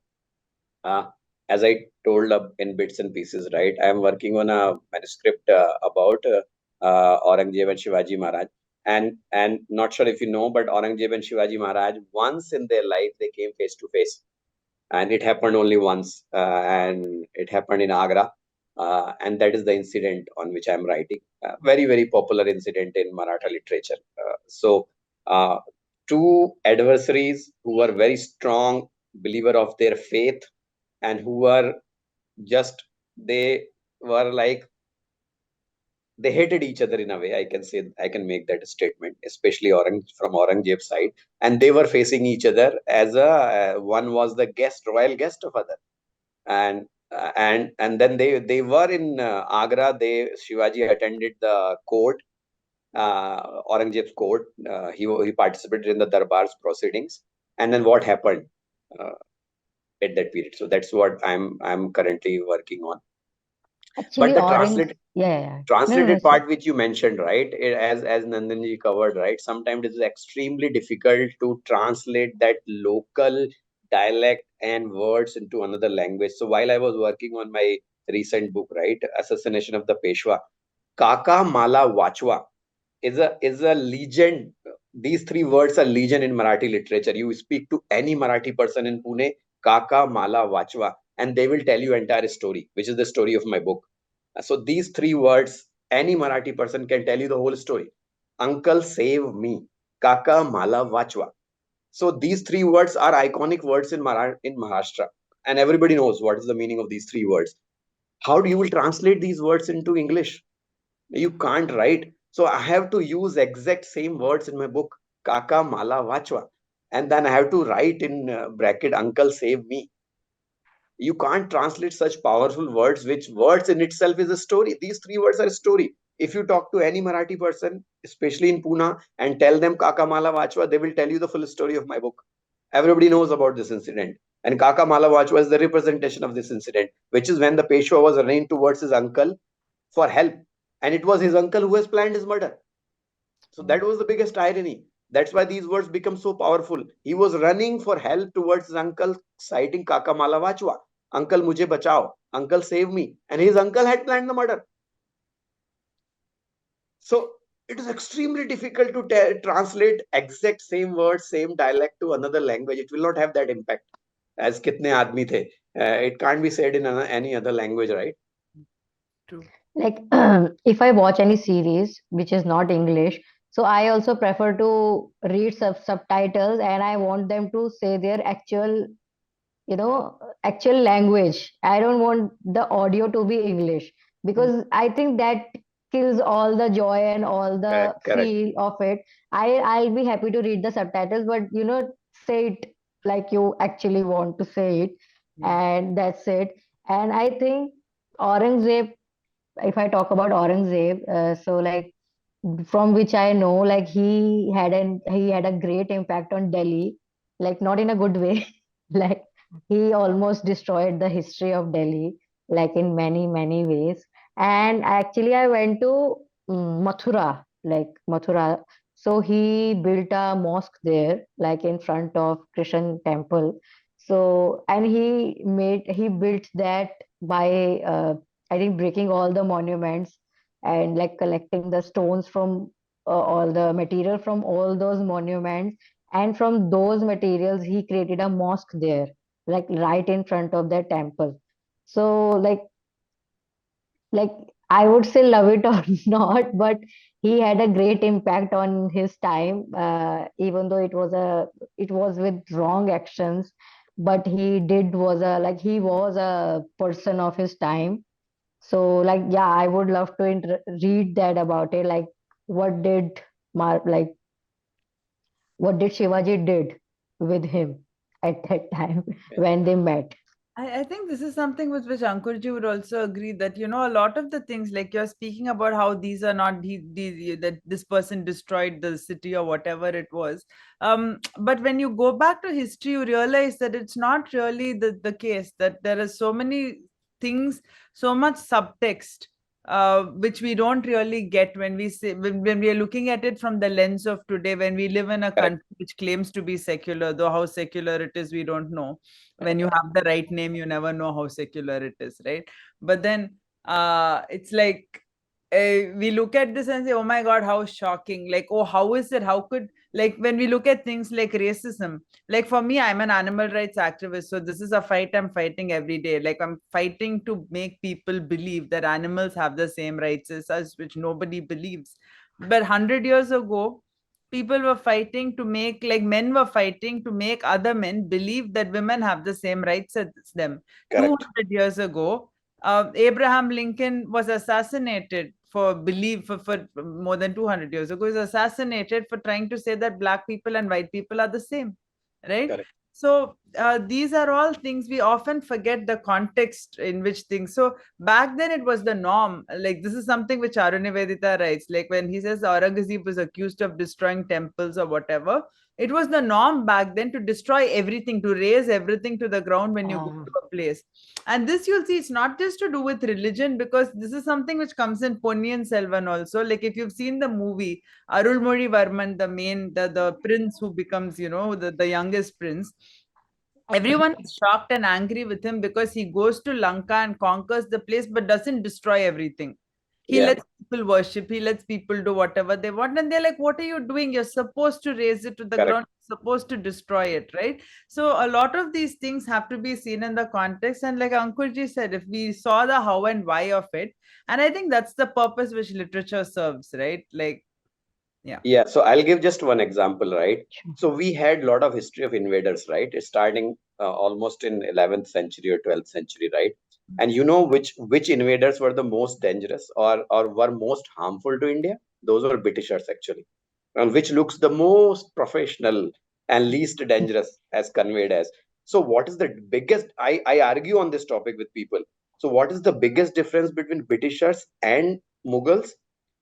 as I told up in bits and pieces, right? I am working on a manuscript about Aurangzeb and Shivaji Maharaj. And not sure if you know, but Aurangzeb and Shivaji Maharaj, once in their life, they came face to face. And it happened only once, and it happened in Agra. And that is the incident on which I'm writing. Very popular incident in Maratha literature. Uh, two adversaries who were very strong believer of their faith, and who were just, they were like, they hated each other in a way. I can say, I can make that statement, especially from Aurangzeb's side. And they were facing each other as a one was the royal guest of other. And then they were in Agra. They Shivaji attended the court, Aurangzeb's court. He participated in the Darbar's proceedings. And then what happened uh, at that period? So that's what I'm currently working on. But Actually, the orange. Yeah. No, translated sir. part which you mentioned, right? As Nandini covered, right? Sometimes it is extremely difficult to translate that local dialect and words into another language. So while I was working on my recent book, right, Assassination of the Peshwa, Kaka Mala Wachwa is a legend. These three words are legend in Marathi literature. You speak to any Marathi person in Pune, Kaka Mala Wachwa, and they will tell you entire story, which is the story of my book. So these three words, any Marathi person can tell you the whole story. Uncle save me, Kaka Mala Vachwa. So these three words are iconic words in Maharashtra, and everybody knows what is the meaning of these three words. How do you will translate these words into English? You can't write. So I have to use exact same words in my book, Kaka Mala Vachwa, and then I have to write in bracket, Uncle save me. You can't translate such powerful words, which words in itself is a story. These three words are a story. If you talk to any Marathi person, especially in Pune, and tell them Kaka Mala Vachwa, they will tell you the full story of my book. Everybody knows about this incident. And Kaka Mala Vachwa is the representation of this incident, which is when the Peshwa was running towards his uncle for help. And it was his uncle who has planned his murder. So that was the biggest irony. That's why these words become so powerful. He was running for help towards his uncle, citing Kaka Mala Vachwa. Uncle mujhe bachao. Uncle save me. And his uncle had planned the murder. So it is extremely difficult to translate exact same words, same dialect to another language. It will not have that impact as kitne aadmi the. It can't be said in any other language, right? True. Like if I watch any series which is not English, so I also prefer to read subtitles, and I want them to say their actual language. I don't want the audio to be English, because I think that kills all the joy and all the Correct. feel of it. I'll be happy to read the subtitles, but say it like you actually want to say it, and that's it. And I think Aurangzeb, if I talk about Aurangzeb, so like from which I know, like he had a great impact on Delhi, like not in a good way. Like he almost destroyed the history of Delhi, like in many ways. And actually, I went to Mathura, like Mathura. So he built a mosque there, like in front of Krishnan temple. So, and he built that by, I think, breaking all the monuments and like collecting the stones from all the material from all those monuments. And from those materials, he created a mosque there, like right in front of that temple. So, like I would say love it or not, but he had a great impact on his time, even though it was with wrong actions, but he was a person of his time. So like yeah, I would love to read that about it. Like what did like what did Shivaji did with him at that time Yeah. when they met. I think this is something with which Ankurji would also agree that, you know, a lot of the things like you're speaking about how these are not that this person destroyed the city or whatever it was. But when you go back to history, you realize that it's not really the case, that there are so many things, so much subtext, which we don't really get when we say when we are looking at it from the lens of today, when we live in a Correct. country which claims to be secular, though how secular it is, we don't know. When you have the right name, you never know how secular it is, right? But then it's like we look at this and say, oh my god, how shocking, like, oh, how is it, how could, like, when we look at things like racism, like for me, I'm an animal rights activist, so this is a fight I'm fighting every day. Like, I'm fighting to make people believe that animals have the same rights as us, which nobody believes. But 100 years ago, people were fighting to make, like, men were fighting to make other men believe that women have the same rights as them. Correct. 200 years ago, Abraham Lincoln was assassinated for belief for more than 200 years ago. He was assassinated for trying to say that black people and white people are the same, right? Correct. So these are all things we often forget the context in which things. So back then it was the norm. Like, this is something which Arunivedita writes. Like, when he says Aurangzeb was accused of destroying temples or whatever, it was the norm back then to destroy everything, to raise everything to the ground when you go Uh, to a place. And this, you'll see, it's not just to do with religion, because this is something which comes in Ponniyin Selvan also. Like, if you've seen the movie, Arulmozhi Varman, the prince who becomes, the youngest prince, everyone is shocked and angry with him because he goes to Lanka and conquers the place but doesn't destroy everything. He Yeah. lets people worship, he lets people do whatever they want. And they're like, what are you doing? You're supposed to raise it to the Correct. ground, you're supposed to destroy it, right? So a lot of these things have to be seen in the context. And like Ankurji said, if we saw the how and why of it, and I think that's the purpose which literature serves, right? Like, yeah. Yeah, so I'll give just one example, right? sure. So we had a lot of history of invaders, right? Starting almost in 11th century or 12th century, right? And you know which invaders were the most dangerous or were most harmful to India? Those were Britishers actually. And which looks the most professional and least dangerous as conveyed as. So what is the biggest, I argue on this topic with people. So what is the biggest difference between Britishers and Mughals?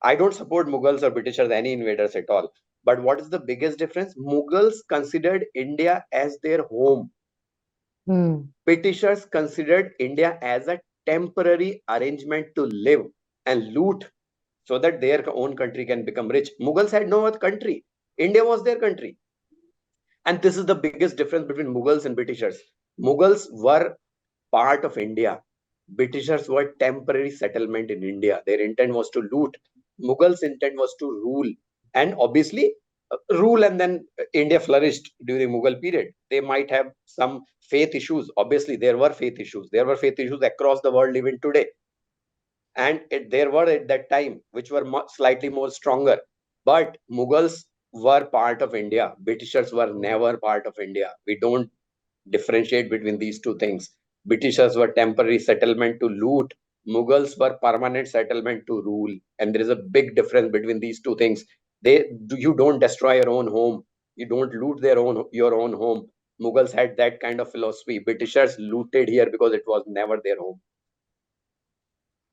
I don't support Mughals or Britishers, any invaders at all. But what is the biggest difference? Mughals considered India as their home. Hmm. Britishers considered India as a temporary arrangement to live and loot so that their own country can become rich. Mughals had no other country. India was their country. And this is the biggest difference between Mughals and Britishers. Mughals were part of India. Britishers were temporary settlement in India. Their intent was to loot. Mughals' intent was to rule. And obviously, rule, and then India flourished during Mughal period. They might have some faith issues. Obviously, there were faith issues. There were faith issues across the world even today. And there were at that time, which were slightly more stronger. But Mughals were part of India. Britishers were never part of India. We don't differentiate between these two things. Britishers were temporary settlement to loot. Mughals were permanent settlement to rule. And there is a big difference between these two things. You don't destroy your own home. You don't loot your own home. Mughals had that kind of philosophy. Britishers looted here because it was never their home.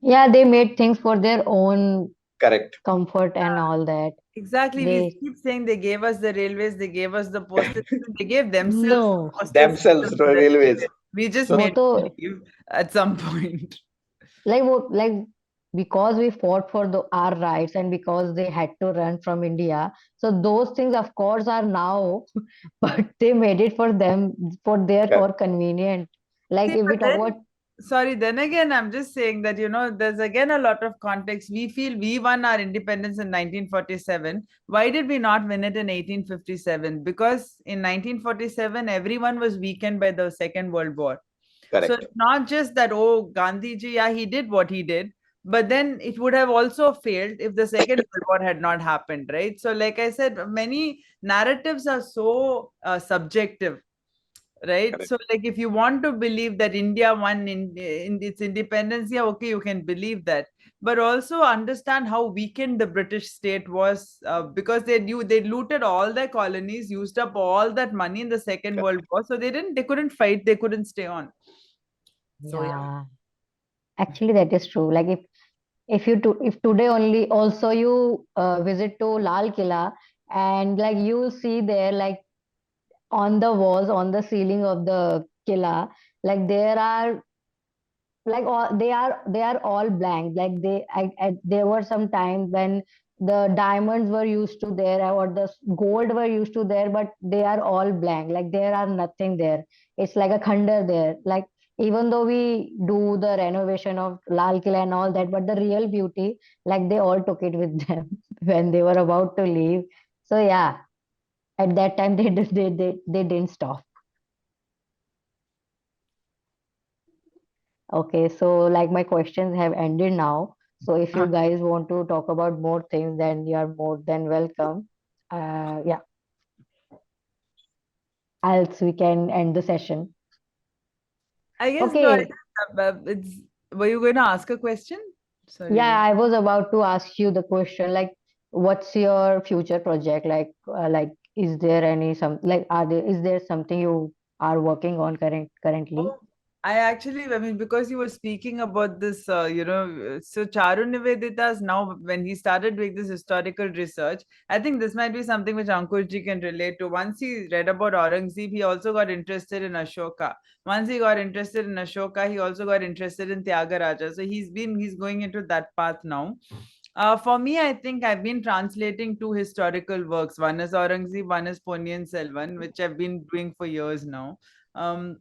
Yeah, they made things for their own Correct. comfort and all that. Exactly. We They keep saying they gave us the railways, they gave us the postal system, they gave themselves the no. postal Themselves, system and the railways. railways. We just So वो made तो believe at some point. like वो like because we fought for our rights and because they had to run from India. So those things, of course, are now, but they made it for them, for convenient. Like See, if but we talk then, about, sorry, then again, I'm just saying that, there's again a lot of context. We feel we won our independence in 1947. Why did we not win it in 1857? Because in 1947, everyone was weakened by the Second World War. So Correct. it's not just that, oh, Gandhiji, yeah, he did what he did, but then it would have also failed if the Second World War had not happened, right? So, like I said, many narratives are so subjective, right? Correct. So, like, if you want to believe that India won in its independence, yeah, okay, you can believe that, but also understand how weakened the British state was, because they looted all their colonies, used up all that money in the Second World Correct. War, so they couldn't fight, they couldn't stay on. So yeah. yeah, actually that is true. Like if today only also you visit to Lal Killa, and like you see there, like on the walls, on the ceiling of the Killa, like there are, like all they are all blank. Like there were some times when the diamonds were used to there, or the gold were used to there, but they are all blank. Like there are nothing there. It's like a khander there. Like even though we do the renovation of Lal Killa and all that, but the real beauty, like they all took it with them when they were about to leave. So yeah, at that time they didn't stop. Okay, so like my questions have ended now. So if you guys want to talk about more things, then you are more than welcome. Yeah, else we can end the session. I guess no. Okay, It's. Were you going to ask a question? Sorry. yeah, I was about to ask you the question, like, what's your future project? Like, is there any some like is there something you are working on currently? Oh, I mean, because you were speaking about this, so Charu Nivedita's now, when he started doing this historical research, I think this might be something which Ankurji can relate to. Once he read about Aurangzeb, he also got interested in Ashoka. Once he got interested in Ashoka, he also got interested in Tyagaraja. So he's going into that path now. For me, I think I've been translating two historical works. One is Aurangzeb, one is Ponniyin Selvan, which I've been doing for years now. Um,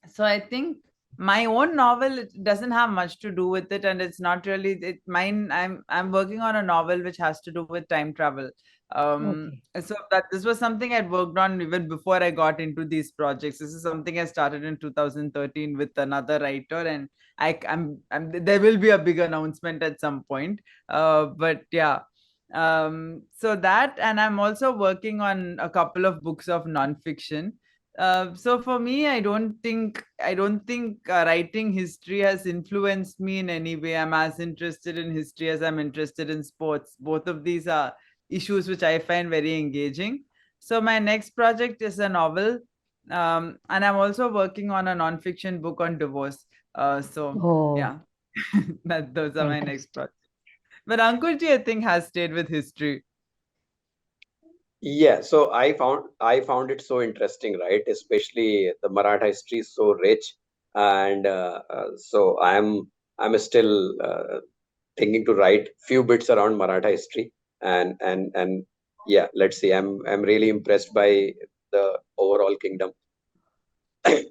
so I think my own novel, it doesn't have much to do with it, and it's not really mine. I'm working on a novel which has to do with time travel. Okay. So that this was something I'd worked on even before I got into these projects. This is something I started in 2013 with another writer, and I'm there will be a big announcement at some point. But yeah. So that, and I'm also working on a couple of books of nonfiction. So for me, I don't think writing history has influenced me in any way. I'm as interested in history as I'm interested in sports. Both of these are issues which I find very engaging. So my next project is a novel, and I'm also working on a nonfiction book on divorce. So Oh, yeah, that those are my next interesting. projects. But Ankurji, I think, has stayed with history. Yeah, so I found it so interesting, right? Especially the Maratha history is so rich, and so I'm still thinking to write few bits around Maratha history, and yeah, let's see. I'm really impressed by the overall kingdom. But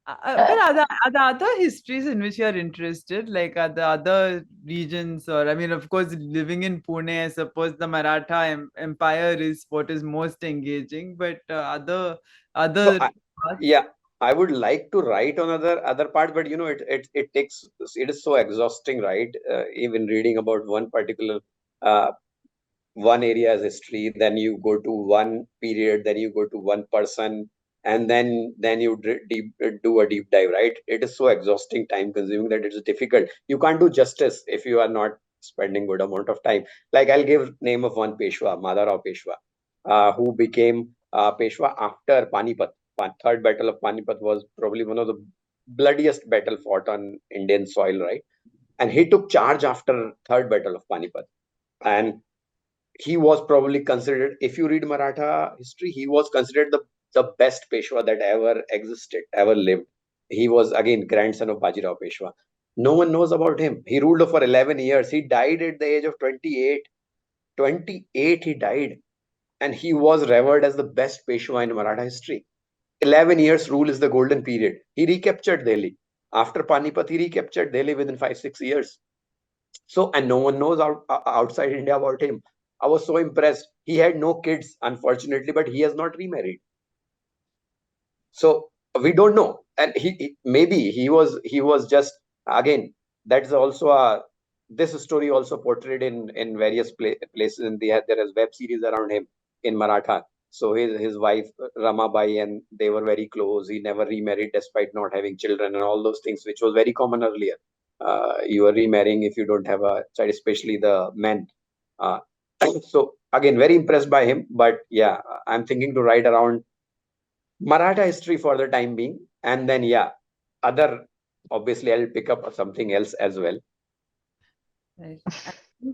Uh, are there other histories in which you're interested? Like, are there other regions, or I mean, of course, living in Pune, I suppose the Maratha Empire is what is most engaging. But So other parts. yeah, I would like to write on other part, but it takes, it is so exhausting, right? Even reading about one particular uh, one area as history, then you go to one period, then you go to one person, and then you do a deep dive, right? It is so exhausting, time consuming, that it is difficult. You can't do justice if you are not spending good amount of time. Like, I'll give name of one Peshwa, Madharao Peshwa, who became Peshwa after Panipat. Third battle of Panipat was probably one of the bloodiest battle fought on Indian soil, right? And he took charge after third battle of Panipat, and he was probably considered, if you read Maratha history, he was considered the best Peshwa that ever existed, ever lived. He was again grandson of Bajirao Peshwa. No one knows about him. He ruled for 11 years. He died at the age of 28. 28 he died, and he was revered as the best Peshwa in Maratha history. 11 years rule is the golden period. He recaptured Delhi. After Panipat, he recaptured Delhi within 5, 6 years. So, and no one knows outside India about him. I was so impressed. He had no kids, unfortunately, but he has not remarried. So we don't know, and maybe he was just, again, that's also a, this story also portrayed in various places, and there is web series around him in Maratha. So his wife Ramabai, and they were very close. He never remarried despite not having children and all those things, which was very common earlier. You are remarrying if you don't have a child, especially the men. uh, so again, very impressed by him, but yeah, I'm thinking to write around Maratha history for the time being, and then yeah, other, obviously I'll pick up something else as well. Right.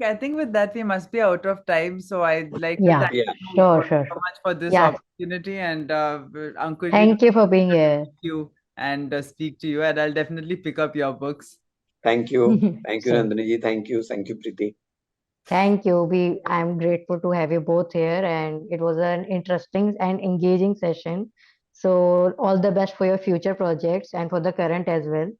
I think with that we must be out of time. So I'd like to Yeah, thank Yeah, you sure, so, sure, so sure. much for this Yeah, opportunity. And Ankur ji, thank you for being here. you and speak to you. And I'll definitely pick up your books. thank you, Same. Nandini ji, thank you, Preeti. Thank you. I'm grateful to have you both here, and it was an interesting and engaging session. So, all the best for your future projects and for the current as well.